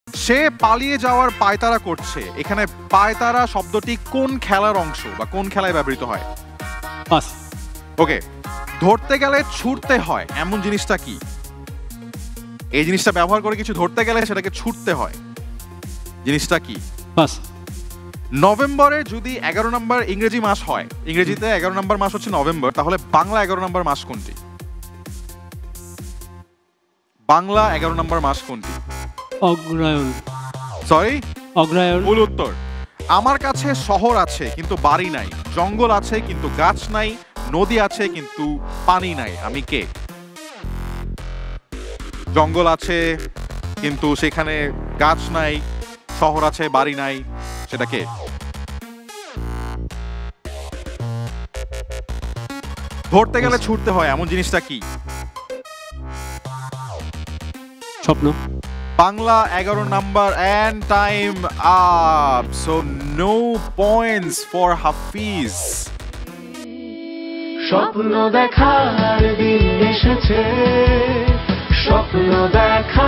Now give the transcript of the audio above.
সে পালিয়ে যাওয়ার পায়তারা করছে, এখানে পায়তারা শব্দটি কোন খেলার অংশ বা কোন খেলায় ব্যবহৃত হয়? পাস। ওকে, ধরতে গেলে ছুটতে হয় এমন জিনিসটা কি? এই জিনিসটা ব্যবহার করে কিছু ধরতে গেলে সেটাকে ছুটতে হয়, জিনিসটা কি? পাস। নভেম্বরে যদি 11 নম্বর ইংরেজি মাস হয়, ইংরেজিতে 11 নম্বর মাস হচ্ছে নভেম্বর, তাহলে বাংলা 11 নম্বর মাস কোনটি? বাংলা 11 নম্বর মাস কোনটি? অগ্রায়ণ। সরি, অগ্রায়ণ। ভুল উত্তর। আমার কাছে শহর আছে কিন্তু বাড়ি নাই, জঙ্গল আছে কিন্তু গাছ নাই, নদী আছে কিন্তু পানি নাই, আমি কে? জঙ্গল আছে কিন্তু সেখানে গাছ নাই, শহর আছে বাড়ি নাই, সেটা কে? ধরতে গেলে ছুটতে হয় এমন জিনিসটা কি? স্বপ্ন। Bangla 11 number and time up, so no points for Hafiz. স্বপ্ন দেখার দিন এসেছে, স্বপ্ন দেখা